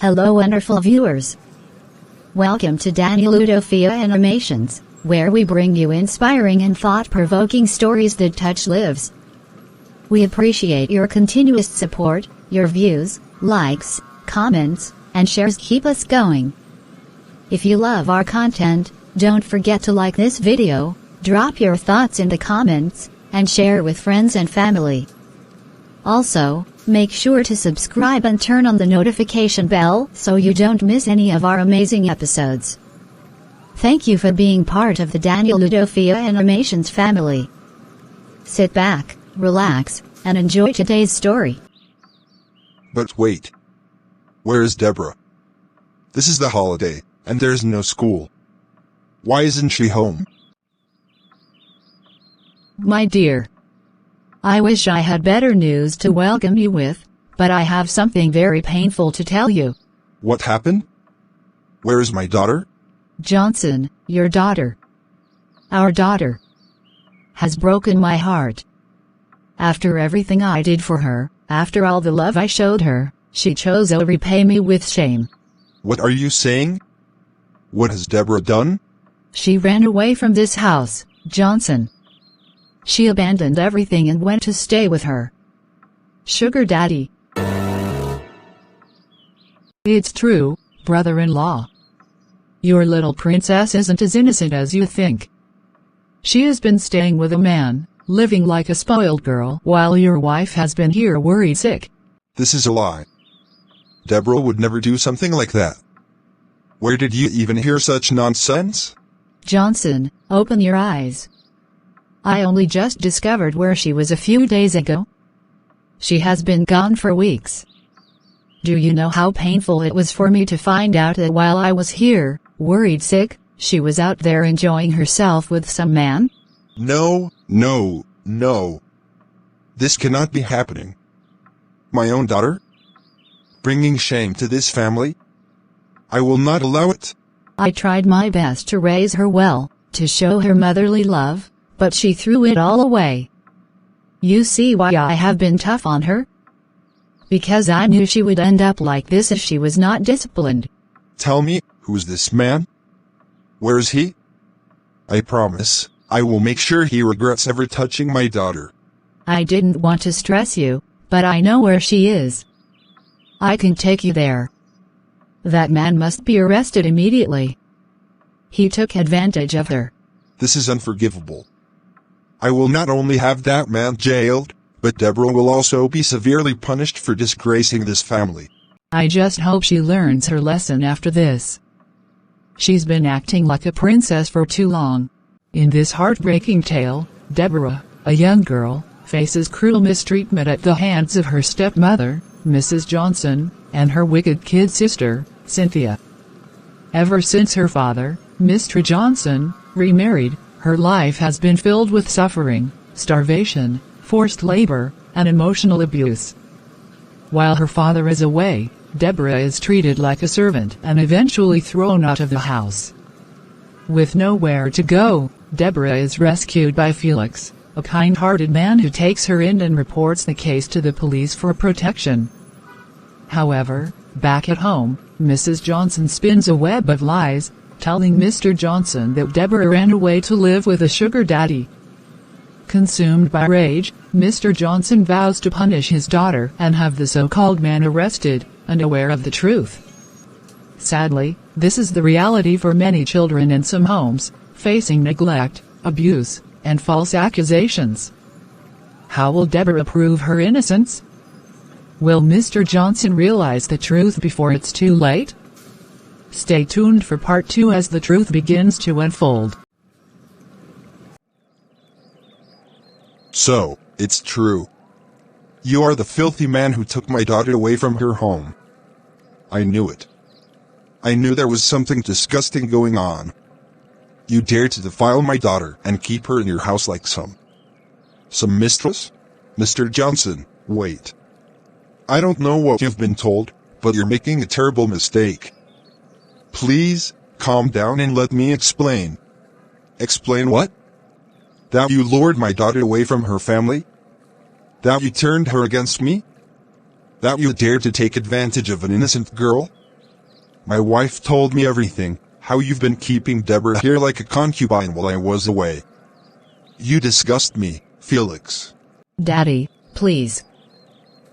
Hello wonderful viewers. Welcome to Udofia Animations, where we bring you inspiring and thought-provoking stories that touch lives. We appreciate your continuous support. Your views, likes, comments, and shares keep us going. If you love our content, don't forget to like this video, drop your thoughts in the comments, and share with friends and family. Also, make sure to subscribe and turn on the notification bell so you don't miss any of our amazing episodes. Thank you for being part of the Udofia Animations family. Sit back, relax, and enjoy today's story. But wait. Where is Deborah? This is the holiday, and there's no school. Why isn't she home? My dear, I wish I had better news to welcome you with, but I have something very painful to tell you. What happened? Where is my daughter? Johnson, your daughter. Our daughter has broken my heart. After everything I did for her, after all the love I showed her, she chose to repay me with shame. What are you saying? What has Deborah done? She ran away from this house, Johnson. She abandoned everything and went to stay with her sugar daddy. It's true, brother-in-law. Your little princess isn't as innocent as you think. She has been staying with a man, living like a spoiled girl, while your wife has been here worried sick. This is a lie. Deborah would never do something like that. Where did you even hear such nonsense? Johnson, open your eyes. I only just discovered where she was a few days ago. She has been gone for weeks. Do you know how painful it was for me to find out that while I was here, worried sick, she was out there enjoying herself with some man? No. This cannot be happening. My own daughter? Bringing shame to this family? I will not allow it. I tried my best to raise her well, to show her motherly love, but she threw it all away. You see why I have been tough on her? Because I knew she would end up like this if she was not disciplined. Tell me, who's this man? Where is he? I promise, I will make sure he regrets ever touching my daughter. I didn't want to stress you, but I know where she is. I can take you there. That man must be arrested immediately. He took advantage of her. This is unforgivable. I will not only have that man jailed, but Deborah will also be severely punished for disgracing this family. I just hope she learns her lesson after this. She's been acting like a princess for too long. In this heartbreaking tale, Deborah, a young girl, faces cruel mistreatment at the hands of her stepmother, Mrs. Johnson, and her wicked kid sister, Cynthia. Ever since her father, Mr. Johnson, remarried, her life has been filled with suffering, starvation, forced labor, and emotional abuse. While her father is away, Deborah is treated like a servant and eventually thrown out of the house. With nowhere to go, Deborah is rescued by Felix, a kind-hearted man who takes her in and reports the case to the police for protection. However, back at home, Mrs. Johnson spins a web of lies, telling Mr. Johnson that Deborah ran away to live with a sugar daddy. Consumed by rage, Mr. Johnson vows to punish his daughter and have the so-called man arrested, unaware of the truth. Sadly, this is the reality for many children in some homes, facing neglect, abuse, and false accusations. How will Deborah prove her innocence? Will Mr. Johnson realize the truth before it's too late? Stay tuned for part 2 as the truth begins to unfold. So, it's true. You are the filthy man who took my daughter away from her home. I knew it. I knew there was something disgusting going on. You dared to defile my daughter and keep her in your house like some mistress? Mr. Johnson, wait. I don't know what you've been told, but you're making a terrible mistake. Please, calm down and let me explain. Explain what? That you lured my daughter away from her family? That you turned her against me? That you dared to take advantage of an innocent girl? My wife told me everything, how you've been keeping Deborah here like a concubine while I was away. You disgust me, Felix. Daddy, please.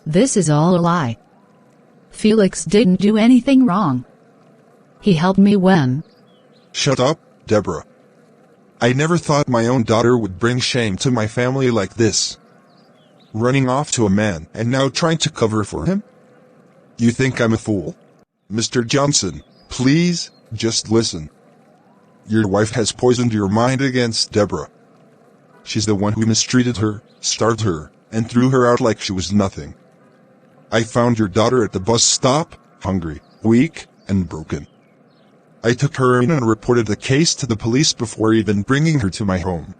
This is all a lie. Felix didn't do anything wrong. He helped me when... Shut up, Deborah. I never thought my own daughter would bring shame to my family like this. Running off to a man and now trying to cover for him? You think I'm a fool? Mr. Johnson, please, just listen. Your wife has poisoned your mind against Deborah. She's the one who mistreated her, starved her, and threw her out like she was nothing. I found your daughter at the bus stop, hungry, weak, and broken. I took her in and reported the case to the police before even bringing her to my home.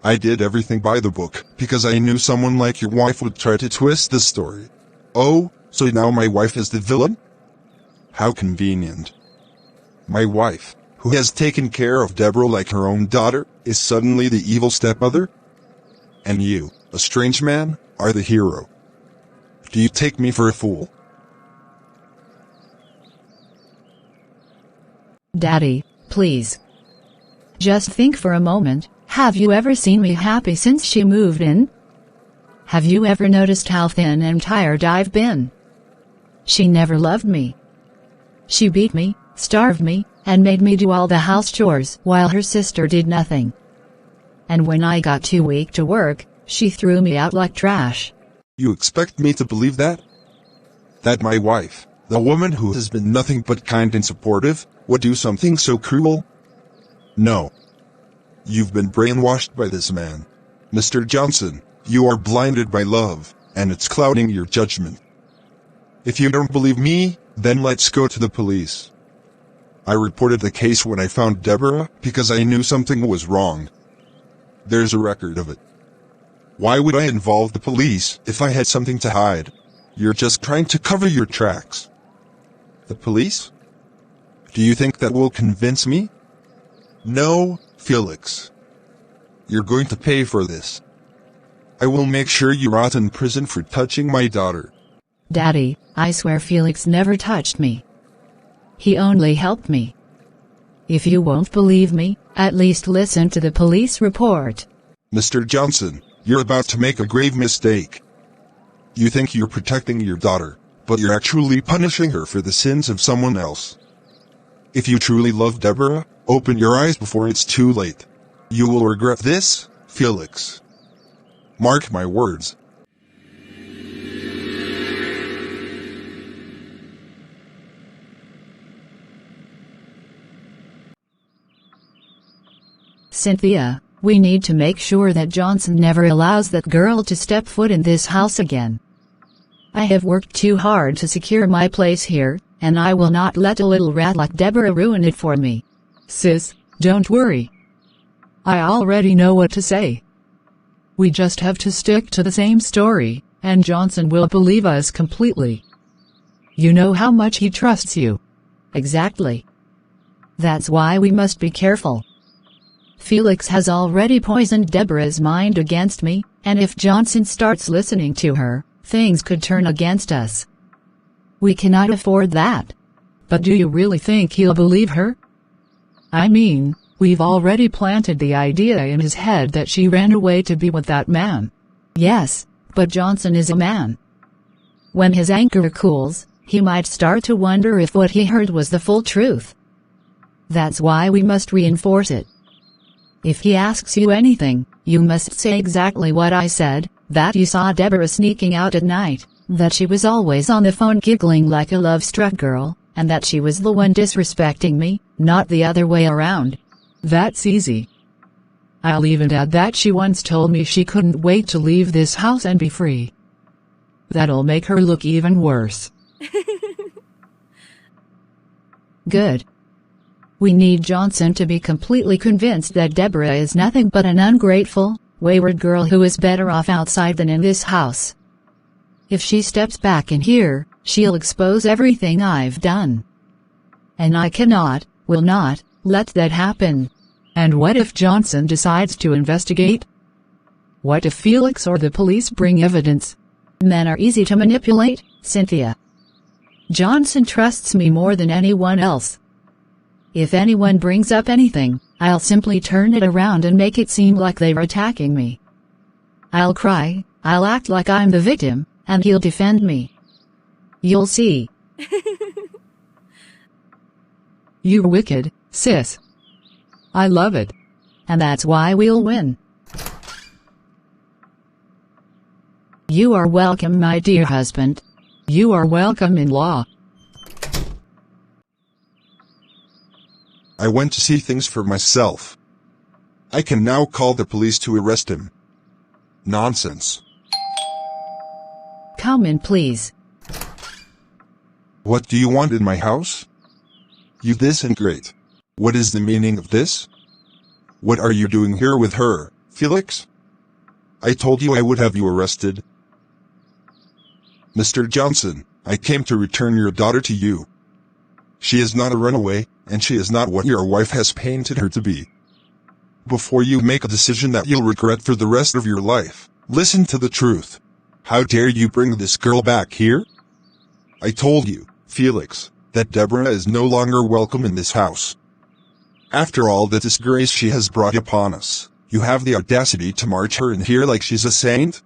I did everything by the book, because I knew someone like your wife would try to twist the story. Oh, so now my wife is the villain? How convenient. My wife, who has taken care of Deborah like her own daughter, is suddenly the evil stepmother? And you, a strange man, are the hero. Do you take me for a fool? Daddy, please. Just think for a moment, have you ever seen me happy since she moved in? Have you ever noticed how thin and tired I've been? She never loved me. She beat me, starved me, and made me do all the house chores while her sister did nothing. And when I got too weak to work, she threw me out like trash. You expect me to believe that? That my wife, the woman who has been nothing but kind and supportive, would do something so cruel? No. You've been brainwashed by this man. Mr. Johnson, you are blinded by love, and it's clouding your judgment. If you don't believe me, then let's go to the police. I reported the case when I found Deborah because I knew something was wrong. There's a record of it. Why would I involve the police if I had something to hide? You're just trying to cover your tracks. The police? Do you think that will convince me? No, Felix. You're going to pay for this. I will make sure you rot in prison for touching my daughter. Daddy, I swear Felix never touched me. He only helped me. If you won't believe me, at least listen to the police report. Mr. Johnson, you're about to make a grave mistake. You think you're protecting your daughter, but you're actually punishing her for the sins of someone else. If you truly love Deborah, open your eyes before it's too late. You will regret this, Felix. Mark my words. Cynthia, we need to make sure that Johnson never allows that girl to step foot in this house again. I have worked too hard to secure my place here, and I will not let a little rat like Deborah ruin it for me. Sis, don't worry. I already know what to say. We just have to stick to the same story, and Johnson will believe us completely. You know how much he trusts you. Exactly. That's why we must be careful. Felix has already poisoned Deborah's mind against me, and if Johnson starts listening to her, things could turn against us. We cannot afford that. But do you really think he'll believe her? I mean, we've already planted the idea in his head that she ran away to be with that man. Yes, but Johnson is a man. When his anger cools, he might start to wonder if what he heard was the full truth. That's why we must reinforce it. If he asks you anything, you must say exactly what I said, that you saw Deborah sneaking out at night, that she was always on the phone giggling like a love-struck girl, and that she was the one disrespecting me, not the other way around. That's easy. I'll even add that she once told me she couldn't wait to leave this house and be free. That'll make her look even worse. Good. We need Johnson to be completely convinced that Deborah is nothing but an ungrateful, wayward girl who is better off outside than in this house. If she steps back in here, she'll expose everything I've done. And I cannot, will not, let that happen. And what if Johnson decides to investigate? What if Felix or the police bring evidence? Men are easy to manipulate, Cynthia. Johnson trusts me more than anyone else. If anyone brings up anything, I'll simply turn it around and make it seem like they're attacking me. I'll cry, I'll act like I'm the victim, and he'll defend me. You'll see. You're wicked, sis. I love it. And that's why we'll win. You are welcome, my dear husband. You are welcome in law. I went to see things for myself. I can now call the police to arrest him. Nonsense. Come in, please. What do you want in my house? You disintegrate. What is the meaning of this? What are you doing here with her, Felix? I told you I would have you arrested. Mr. Johnson, I came to return your daughter to you. She is not a runaway, and she is not what your wife has painted her to be. Before you make a decision that you'll regret for the rest of your life, listen to the truth. How dare you bring this girl back here? I told you, Felix, that Deborah is no longer welcome in this house. After all the disgrace she has brought upon us, you have the audacity to march her in here like she's a saint?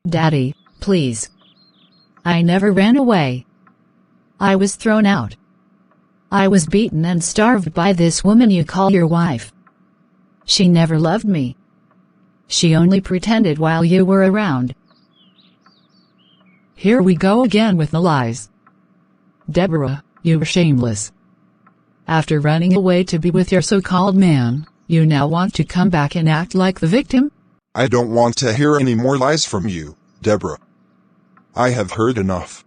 Daddy, please. I never ran away. I was thrown out. I was beaten and starved by this woman you call your wife. She never loved me. She only pretended while you were around. Here we go again with the lies. Deborah, you were shameless. After running away to be with your so-called man, you now want to come back and act like the victim? I don't want to hear any more lies from you, Deborah. I have heard enough.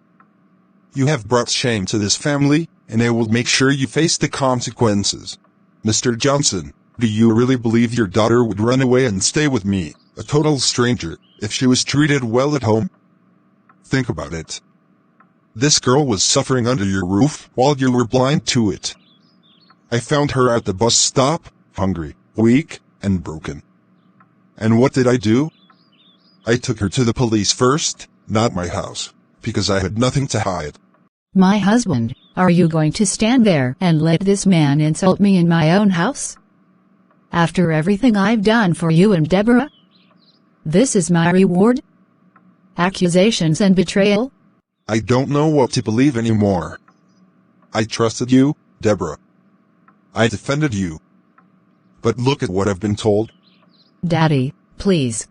You have brought shame to this family, and I will make sure you face the consequences. Mr. Johnson, do you really believe your daughter would run away and stay with me, a total stranger, if she was treated well at home? Think about it. This girl was suffering under your roof while you were blind to it. I found her at the bus stop, hungry, weak, and broken. And what did I do? I took her to the police first, not my house, because I had nothing to hide. My husband, are you going to stand there and let this man insult me in my own house? After everything I've done for you and Deborah? This is my reward? Accusations and betrayal? I don't know what to believe anymore. I trusted you, Deborah. I defended you. But look at what I've been told. Daddy, please.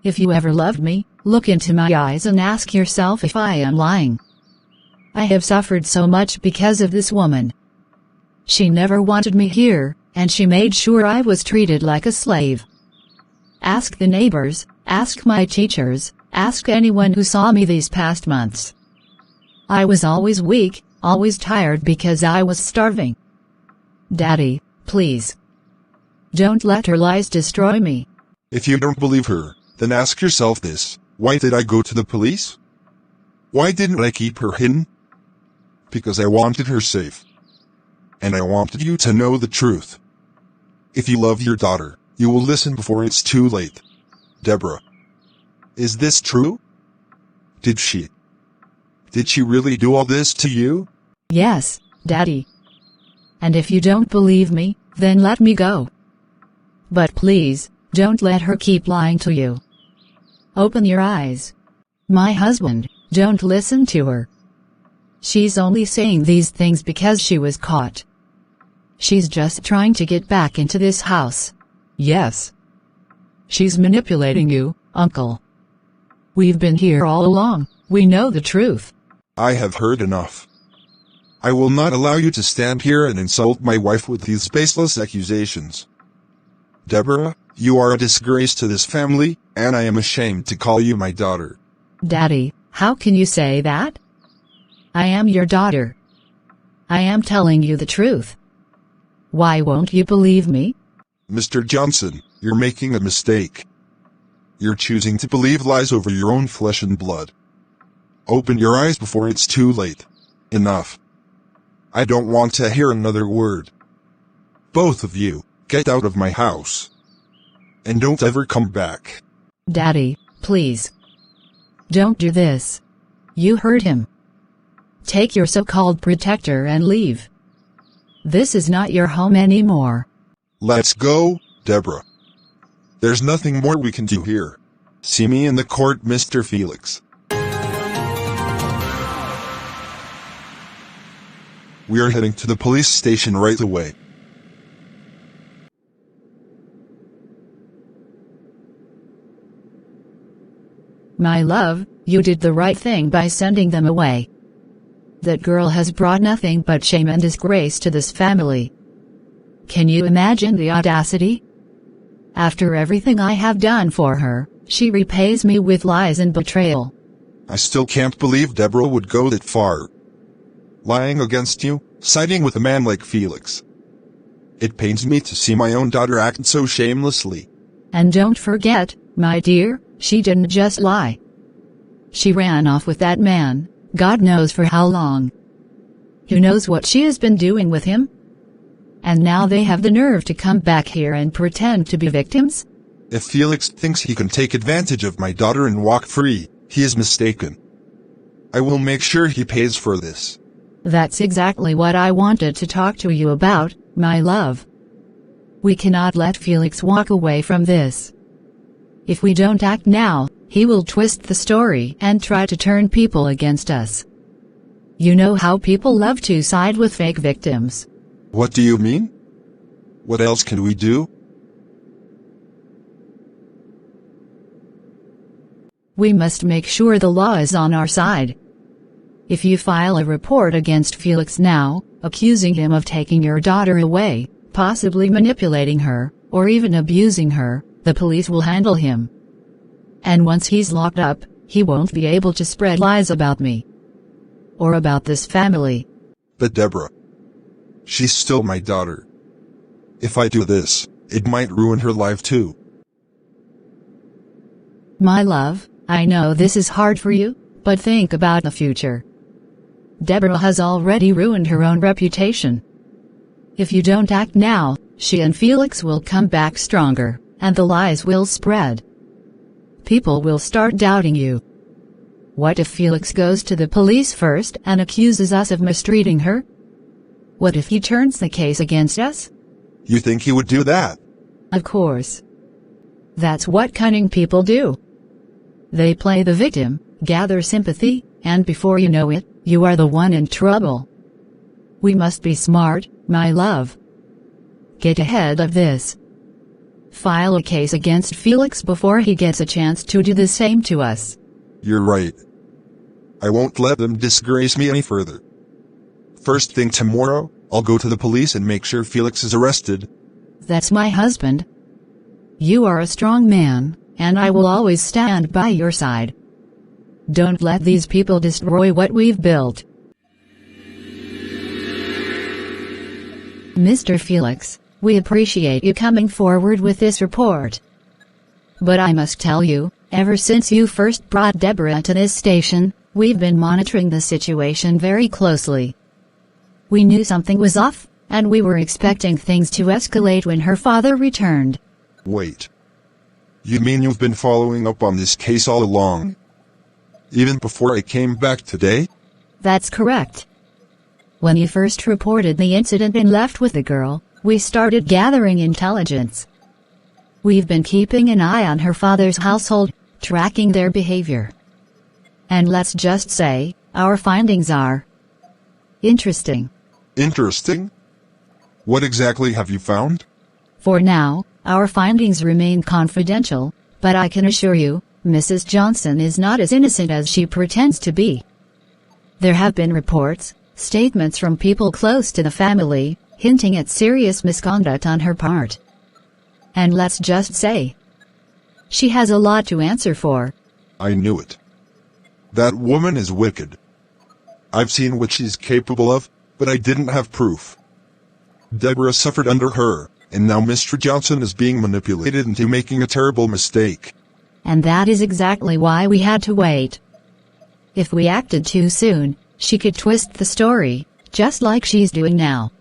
If you ever loved me, look into my eyes and ask yourself if I am lying. I have suffered so much because of this woman. She never wanted me here, and she made sure I was treated like a slave. Ask the neighbors, ask my teachers, ask anyone who saw me these past months. I was always weak, always tired because I was starving. Daddy, please. Don't let her lies destroy me. If you don't believe her, then ask yourself this: why did I go to the police? Why didn't I keep her hidden? Because I wanted her safe. And I wanted you to know the truth. If you love your daughter, you will listen before it's too late. Deborah. Is this true? Did she really do all this to you? Yes, Daddy. And if you don't believe me, then let me go. But please, don't let her keep lying to you. Open your eyes. My husband, don't listen to her. She's only saying these things because she was caught. She's just trying to get back into this house. Yes. She's manipulating you, Uncle. We've been here all along. We know the truth. I have heard enough. I will not allow you to stand here and insult my wife with these baseless accusations. Deborah, you are a disgrace to this family, and I am ashamed to call you my daughter. Daddy, how can you say that? I am your daughter. I am telling you the truth. Why won't you believe me? Mr. Johnson, you're making a mistake. You're choosing to believe lies over your own flesh and blood. Open your eyes before it's too late. Enough. I don't want to hear another word. Both of you, get out of my house. And don't ever come back. Daddy, please. Don't do this. You hurt him. Take your so-called protector and leave. This is not your home anymore. Let's go, Deborah. There's nothing more we can do here. See me in the court, Mr. Felix. We are heading to the police station right away. My love, you did the right thing by sending them away. That girl has brought nothing but shame and disgrace to this family. Can you imagine the audacity? After everything I have done for her, she repays me with lies and betrayal. I still can't believe Deborah would go that far. Lying against you, siding with a man like Felix. It pains me to see my own daughter act so shamelessly. And don't forget, my dear, she didn't just lie. She ran off with that man, God knows for how long. Who knows what she has been doing with him? And now they have the nerve to come back here and pretend to be victims? If Felix thinks he can take advantage of my daughter and walk free, he is mistaken. I will make sure he pays for this. That's exactly what I wanted to talk to you about, my love. We cannot let Felix walk away from this. If we don't act now, he will twist the story and try to turn people against us. You know how people love to side with fake victims. What do you mean? What else can we do? We must make sure the law is on our side. If you file a report against Felix now, accusing him of taking your daughter away, possibly manipulating her, or even abusing her, the police will handle him. And once he's locked up, he won't be able to spread lies about me. Or about this family. But Deborah, she's still my daughter. If I do this, it might ruin her life too. My love, I know this is hard for you, but think about the future. Deborah has already ruined her own reputation. If you don't act now, she and Felix will come back stronger, and the lies will spread. People will start doubting you. What if Felix goes to the police first and accuses us of mistreating her? What if he turns the case against us? You think he would do that? Of course. That's what cunning people do. They play the victim, gather sympathy, and before you know it, you are the one in trouble. We must be smart, my love. Get ahead of this. File a case against Felix before he gets a chance to do the same to us. You're right. I won't let them disgrace me any further. First thing tomorrow, I'll go to the police and make sure Felix is arrested. That's my husband. You are a strong man, and I will always stand by your side. Don't let these people destroy what we've built. Mr. Felix, we appreciate you coming forward with this report. But I must tell you, ever since you first brought Deborah to this station, we've been monitoring the situation very closely. We knew something was off, and we were expecting things to escalate when her father returned. Wait. You mean you've been following up on this case all along? Even before I came back today? That's correct. When you first reported the incident and left with the girl, we started gathering intelligence. We've been keeping an eye on her father's household, tracking their behavior. And let's just say, our findings are interesting. Interesting? What exactly have you found? For now, our findings remain confidential, but I can assure you, Mrs. Johnson is not as innocent as she pretends to be. There have been reports, statements from people close to the family, hinting at serious misconduct on her part. And let's just say, she has a lot to answer for. I knew it. That woman is wicked. I've seen what she's capable of, but I didn't have proof. Deborah suffered under her, and now Mr. Johnson is being manipulated into making a terrible mistake. And that is exactly why we had to wait. If we acted too soon, she could twist the story, just like she's doing now.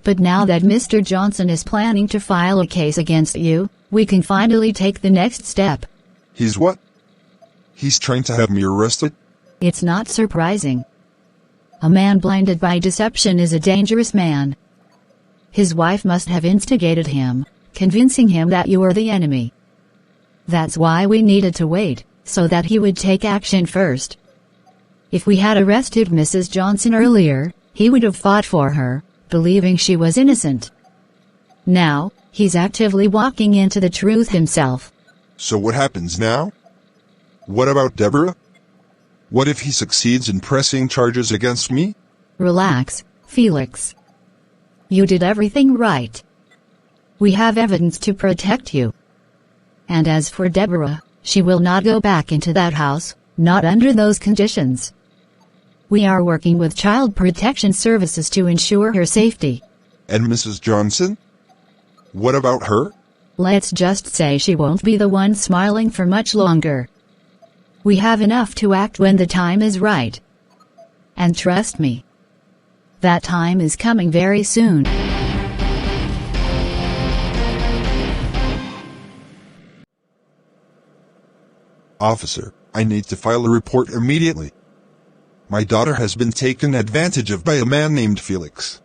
But now that Mr. Johnson is planning to file a case against you, we can finally take the next step. He's what? He's trying to have me arrested? It's not surprising. A man blinded by deception is a dangerous man. His wife must have instigated him, convincing him that you are the enemy. That's why we needed to wait, so that he would take action first. If we had arrested Mrs. Johnson earlier, he would have fought for her, believing she was innocent. Now, he's actively walking into the truth himself. So what happens now? What about Deborah? What if he succeeds in pressing charges against me? Relax, Felix. You did everything right. We have evidence to protect you. And as for Deborah, she will not go back into that house, not under those conditions. We are working with Child Protection Services to ensure her safety. And Mrs. Johnson? What about her? Let's just say she won't be the one smiling for much longer. We have enough to act when the time is right. And trust me, that time is coming very soon. Officer, I need to file a report immediately. My daughter has been taken advantage of by a man named Felix.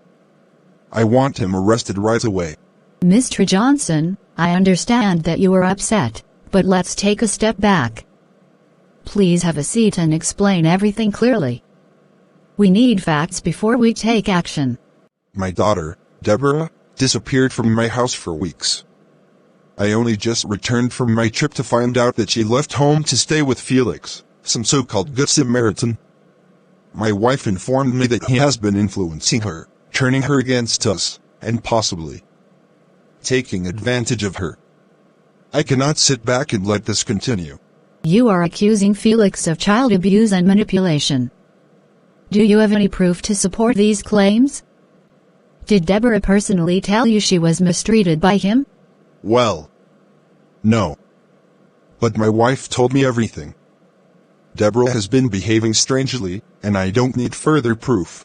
I want him arrested right away. Mr. Johnson, I understand that you are upset, but let's take a step back. Please have a seat and explain everything clearly. We need facts before we take action. My daughter, Deborah, disappeared from my house for weeks. I only just returned from my trip to find out that she left home to stay with Felix, some so-called good Samaritan. My wife informed me that he has been influencing her, turning her against us, and possibly taking advantage of her. I cannot sit back and let this continue. You are accusing Felix of child abuse and manipulation. Do you have any proof to support these claims? Did Deborah personally tell you she was mistreated by him? Well, no. But my wife told me everything. Deborah has been behaving strangely, and I don't need further proof.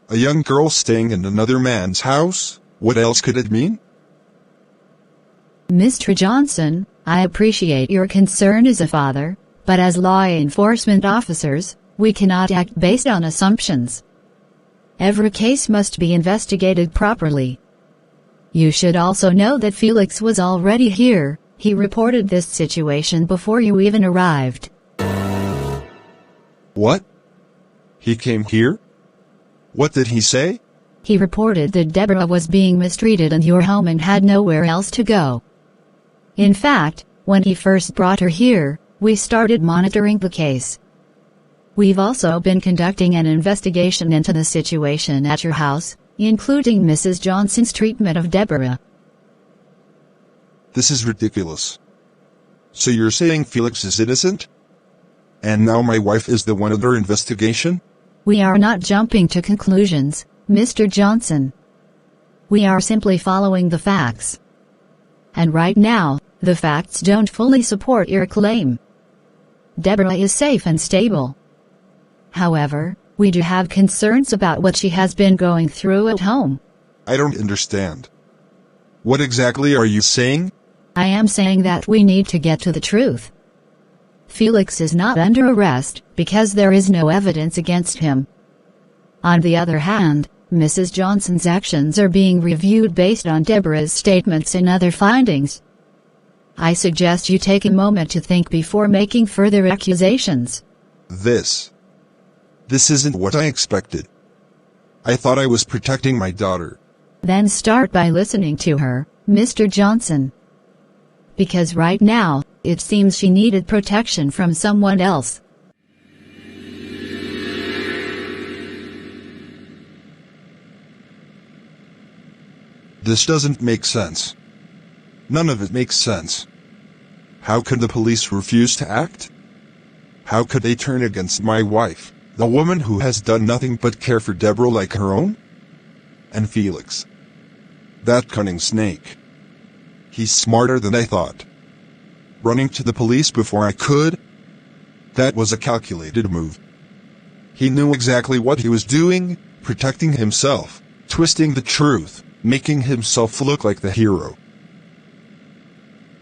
A young girl staying in another man's house? What else could it mean? Mr. Johnson, I appreciate your concern as a father, but as law enforcement officers, we cannot act based on assumptions. Every case must be investigated properly. You should also know that Felix was already here. He reported this situation before you even arrived. What? He came here? What did he say? He reported that Deborah was being mistreated in your home and had nowhere else to go. In fact, when he first brought her here, we started monitoring the case. We've also been conducting an investigation into the situation at your house, including Mrs. Johnson's treatment of Deborah. This is ridiculous. So you're saying Felix is innocent? And now my wife is the one under investigation? We are not jumping to conclusions, Mr. Johnson. We are simply following the facts. And right now, the facts don't fully support your claim. Deborah is safe and stable. However, we do have concerns about what she has been going through at home. I don't understand. What exactly are you saying? I am saying that we need to get to the truth. Felix is not under arrest because there is no evidence against him. On the other hand, Mrs. Johnson's actions are being reviewed based on Deborah's statements and other findings. I suggest you take a moment to think before making further accusations. This isn't what I expected. I thought I was protecting my daughter. Then start by listening to her, Mr. Johnson. Because right now, it seems she needed protection from someone else. This doesn't make sense. None of it makes sense. How could the police refuse to act? How could they turn against my wife, the woman who has done nothing but care for Deborah like her own? And Felix, that cunning snake. He's smarter than I thought. Running to the police before I could? That was a calculated move. He knew exactly what he was doing, protecting himself, twisting the truth, making himself look like the hero.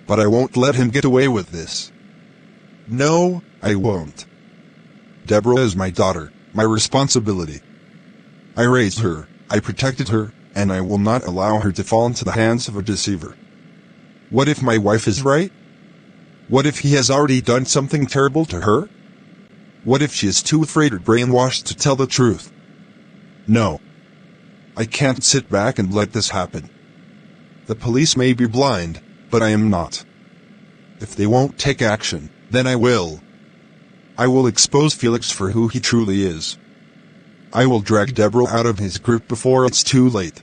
But I won't let him get away with this. No, I won't. Deborah is my daughter, my responsibility. I raised her, I protected her, and I will not allow her to fall into the hands of a deceiver. What if my wife is right? What if he has already done something terrible to her? What if she is too afraid or brainwashed to tell the truth? No. I can't sit back and let this happen. The police may be blind, but I am not. If they won't take action, then I will. I will expose Felix for who he truly is. I will drag Deborah out of his grip before it's too late.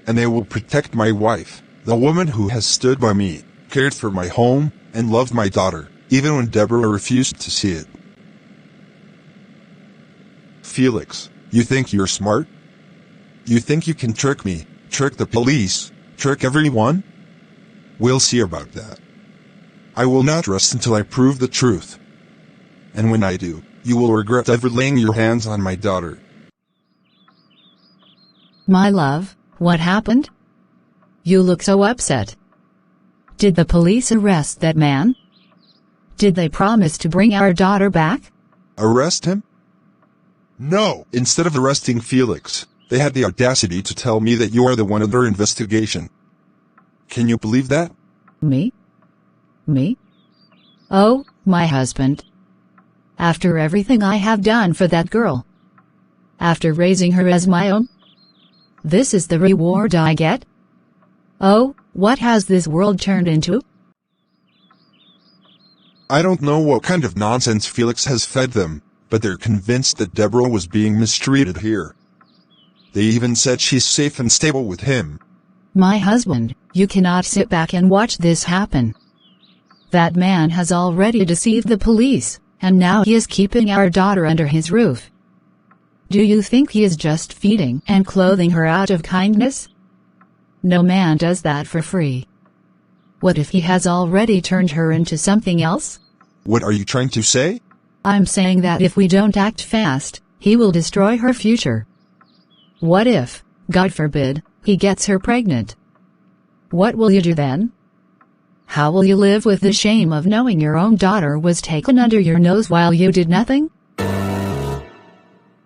And I will protect my wife, the woman who has stood by me, cared for my home, and loved my daughter, even when Deborah refused to see it. Felix, you think you're smart? You think you can trick me, trick the police, trick everyone? We'll see about that. I will not rest until I prove the truth. And when I do, you will regret ever laying your hands on my daughter. My love, what happened? You look so upset. Did the police arrest that man? Did they promise to bring our daughter back? Arrest him? No! Instead of arresting Felix, they had the audacity to tell me that you are the one under investigation. Can you believe that? Me? Me? Oh, my husband. After everything I have done for that girl. After raising her as my own. This is the reward I get? Oh, what has this world turned into? I don't know what kind of nonsense Felix has fed them, but they're convinced that Deborah was being mistreated here. They even said she's safe and stable with him. My husband, you cannot sit back and watch this happen. That man has already deceived the police, and now he is keeping our daughter under his roof. Do you think he is just feeding and clothing her out of kindness? No man does that for free. What if he has already turned her into something else? What are you trying to say? I'm saying that if we don't act fast, he will destroy her future. What if, God forbid, he gets her pregnant? What will you do then? How will you live with the shame of knowing your own daughter was taken under your nose while you did nothing?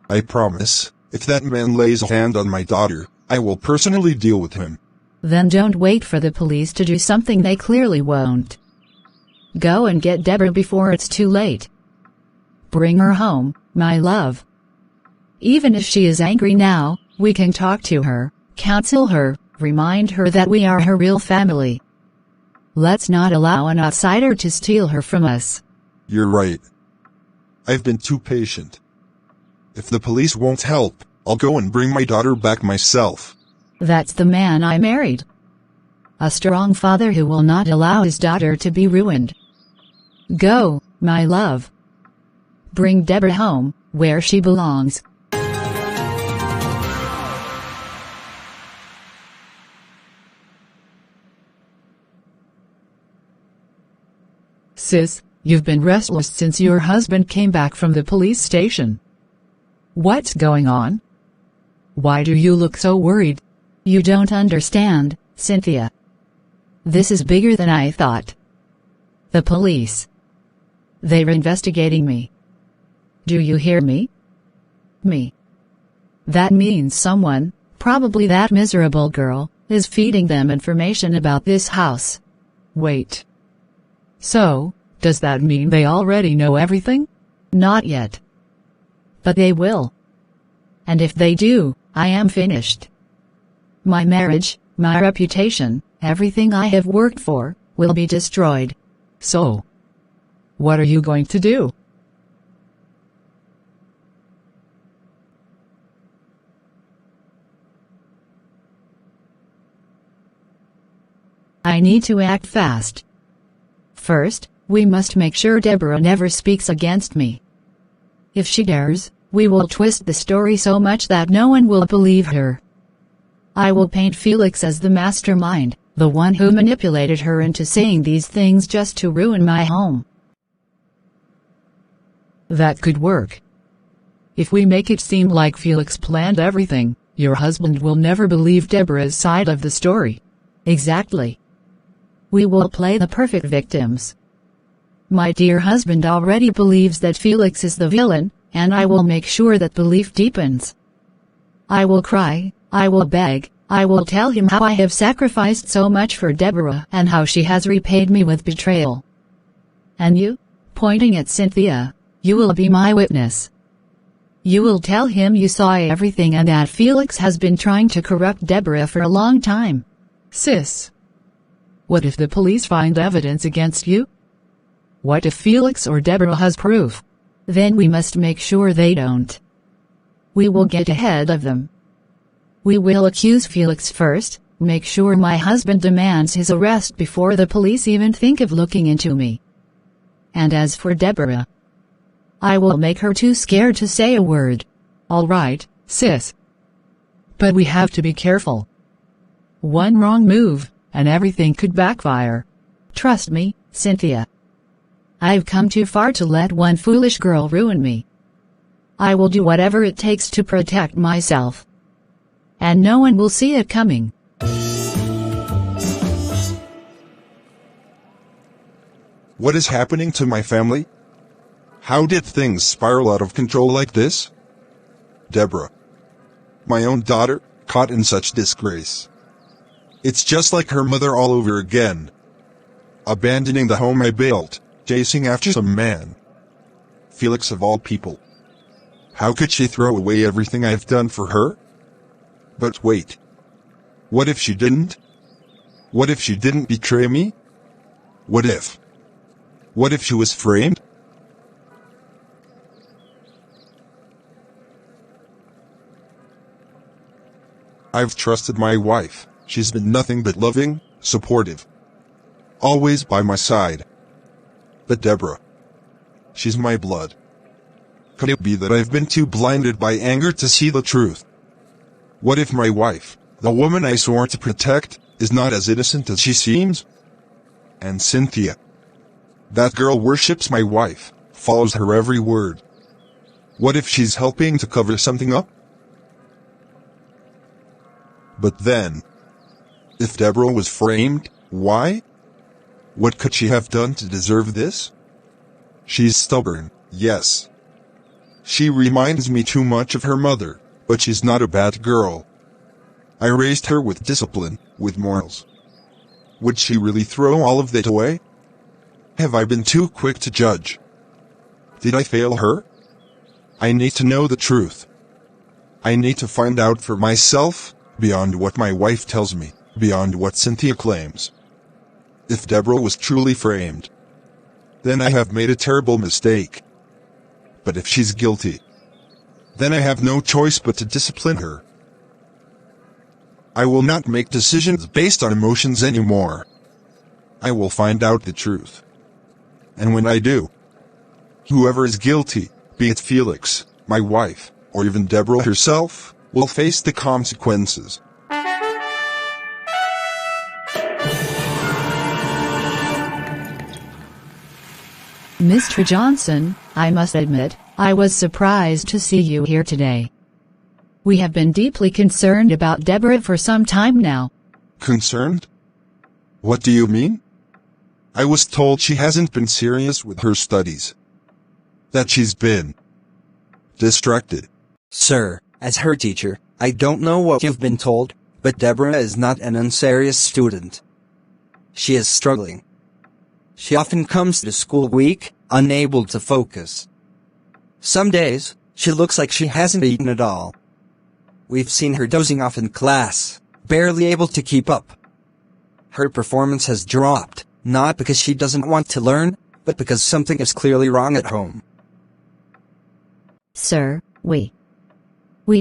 I promise, if that man lays a hand on my daughter, I will personally deal with him. Then don't wait for the police to do something they clearly won't. Go and get Deborah before it's too late. Bring her home, my love. Even if she is angry now, we can talk to her, counsel her, remind her that we are her real family. Let's not allow an outsider to steal her from us. You're right. I've been too patient. If the police won't help, I'll go and bring my daughter back myself. That's the man I married. A strong father who will not allow his daughter to be ruined. Go, my love. Bring Deborah home, where she belongs. Sis, you've been restless since your husband came back from the police station. What's going on? Why do you look so worried? You don't understand, Cynthia. This is bigger than I thought. The police. They're investigating me. Do you hear me? Me. That means someone, probably that miserable girl, is feeding them information about this house. Wait. So, does that mean they already know everything? Not yet. But they will. And if they do, I am finished. My marriage, my reputation, everything I have worked for, will be destroyed. So, what are you going to do? I need to act fast. First, we must make sure Deborah never speaks against me. If she dares, we will twist the story so much that no one will believe her. I will paint Felix as the mastermind, the one who manipulated her into saying these things just to ruin my home. That could work. If we make it seem like Felix planned everything, your husband will never believe Deborah's side of the story. Exactly. We will play the perfect victims. My dear husband already believes that Felix is the villain, and I will make sure that belief deepens. I will cry, I will beg, I will tell him how I have sacrificed so much for Deborah and how she has repaid me with betrayal. And you, pointing at Cynthia, you will be my witness. You will tell him you saw everything and that Felix has been trying to corrupt Deborah for a long time. Sis. What if the police find evidence against you? What if Felix or Deborah has proof? Then we must make sure they don't. We will get ahead of them. We will accuse Felix first, make sure my husband demands his arrest before the police even think of looking into me. And as for Deborah, I will make her too scared to say a word. All right, sis. But we have to be careful. One wrong move, and everything could backfire. Trust me, Cynthia. I've come too far to let one foolish girl ruin me. I will do whatever it takes to protect myself. And no one will see it coming. What is happening to my family? How did things spiral out of control like this? Deborah, my own daughter, caught in such disgrace. It's just like her mother all over again. Abandoning the home I built, chasing after some man. Felix of all people. How could she throw away everything I've done for her? But wait. What if she didn't? What if she didn't betray me? What if? What if she was framed? I've trusted my wife. She's been nothing but loving, supportive. Always by my side. But Deborah, she's my blood. Could it be that I've been too blinded by anger to see the truth? What if my wife, the woman I swore to protect, is not as innocent as she seems? And Cynthia, that girl worships my wife, follows her every word. What if she's helping to cover something up? But then, if Deborah was framed, why? What could she have done to deserve this? She's stubborn, yes. She reminds me too much of her mother, but she's not a bad girl. I raised her with discipline, with morals. Would she really throw all of that away? Have I been too quick to judge? Did I fail her? I need to know the truth. I need to find out for myself, beyond what my wife tells me, beyond what Cynthia claims. If Deborah was truly framed, then I have made a terrible mistake. But if she's guilty, then I have no choice but to discipline her. I will not make decisions based on emotions anymore. I will find out the truth. And when I do, whoever is guilty, be it Felix, my wife, or even Deborah herself, will face the consequences. Mr. Johnson, I must admit, I was surprised to see you here today. We have been deeply concerned about Deborah for some time now. Concerned? What do you mean? I was told she hasn't been serious with her studies. That she's been distracted. Sir, as her teacher, I don't know what you've been told, but Deborah is not an unserious student. She is struggling. She often comes to school weak, unable to focus. Some days, she looks like she hasn't eaten at all. We've seen her dozing off in class, barely able to keep up. Her performance has dropped, not because she doesn't want to learn, but because something is clearly wrong at home. Sir, we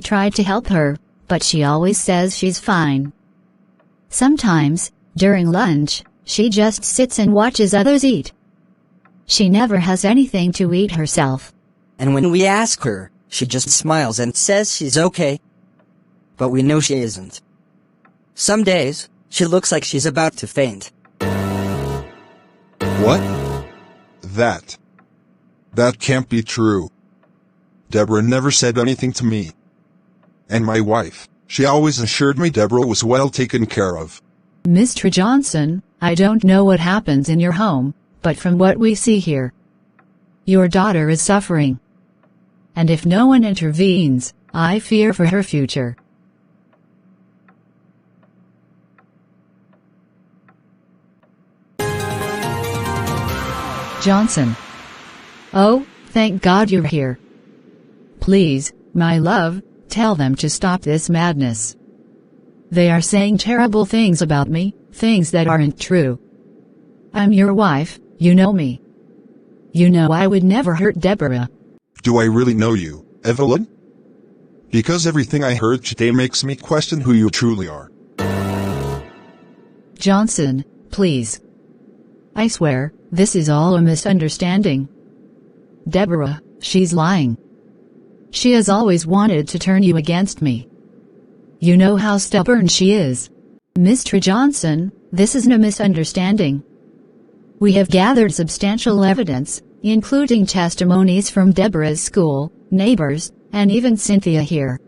tried to help her, but she always says she's fine. Sometimes, during lunch, she just sits and watches others eat. She never has anything to eat herself. And when we ask her, she just smiles and says she's okay. But we know she isn't. Some days, she looks like she's about to faint. What? That can't be true. Deborah never said anything to me. And my wife, she always assured me Deborah was well taken care of. Mr. Johnson, I don't know what happens in your home, But from what we see here, your daughter is suffering. And if no one intervenes, I fear for her future. Johnson. Oh, thank God you're here. Please, my love, tell them to stop this madness. They are saying terrible things about me, things that aren't true. I'm your wife, you know me. You know I would never hurt Deborah. Do I really know you, Evelyn? Because everything I heard today makes me question who you truly are. Johnson, please. I swear, this is all a misunderstanding. Deborah, she's lying. She has always wanted to turn you against me. You know how stubborn she is. Mr. Johnson, this isn't a misunderstanding. We have gathered substantial evidence, including testimonies from Deborah's school, neighbors, and even Cynthia here.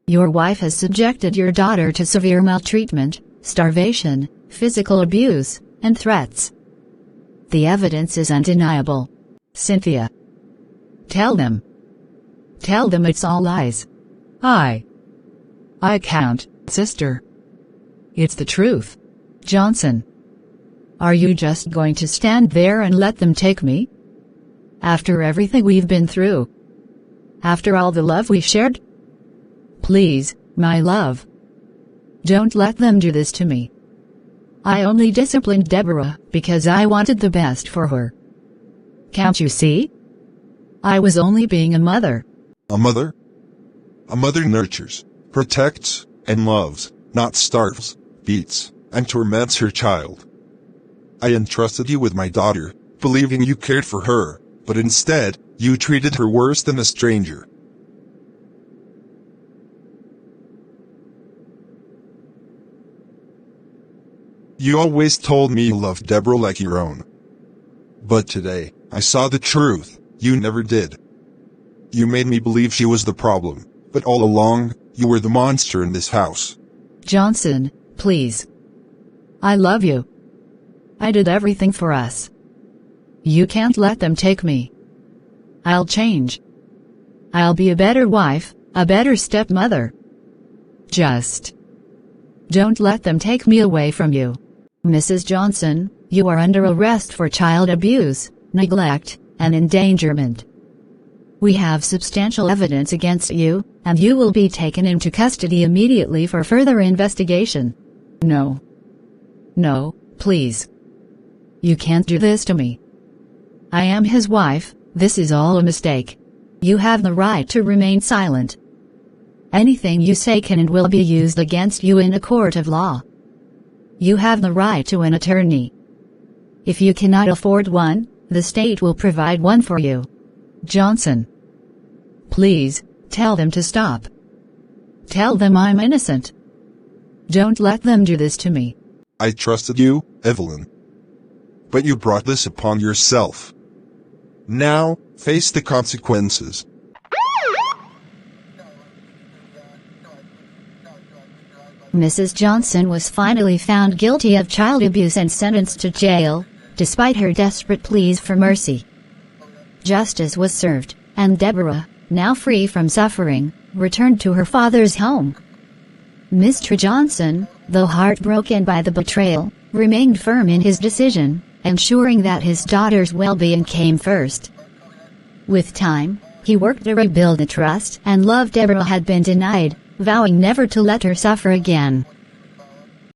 Your wife has subjected your daughter to severe maltreatment, starvation, physical abuse, and threats. The evidence is undeniable. Cynthia. Tell them. Tell them it's all lies. I can't, sister. It's the truth. Johnson. Are you just going to stand there and let them take me? After everything we've been through? After all the love we shared? Please, my love. Don't let them do this to me. I only disciplined Deborah because I wanted the best for her. Can't you see? I was only being a mother. A mother? A mother nurtures, protects, and loves, not starves, beats, and torments her child. I entrusted you with my daughter, believing you cared for her, but instead, you treated her worse than a stranger. You always told me you loved Deborah like your own. But today, I saw the truth. You never did. You made me believe she was the problem, but all along, you were the monster in this house. Johnson, please. I love you. I did everything for us. You can't let them take me. I'll change. I'll be a better wife, a better stepmother. Just don't let them take me away from you. Mrs. Johnson, you are under arrest for child abuse, neglect, and endangerment. We have substantial evidence against you, and you will be taken into custody immediately for further investigation. No. No, please. You can't do this to me. I am his wife, this is all a mistake. You have the right to remain silent. Anything you say can and will be used against you in a court of law. You have the right to an attorney. If you cannot afford one, the state will provide one for you. Johnson. Please, tell them to stop. Tell them I'm innocent. Don't let them do this to me. I trusted you, Evelyn. But you brought this upon yourself. Now, face the consequences. Mrs. Johnson was finally found guilty of child abuse and sentenced to jail, despite her desperate pleas for mercy. Justice was served, and Deborah, now free from suffering, returned to her father's home. Mr. Johnson, though heartbroken by the betrayal, remained firm in his decision, ensuring that his daughter's well-being came first. With time, he worked to rebuild the trust and love Deborah had been denied, vowing never to let her suffer again.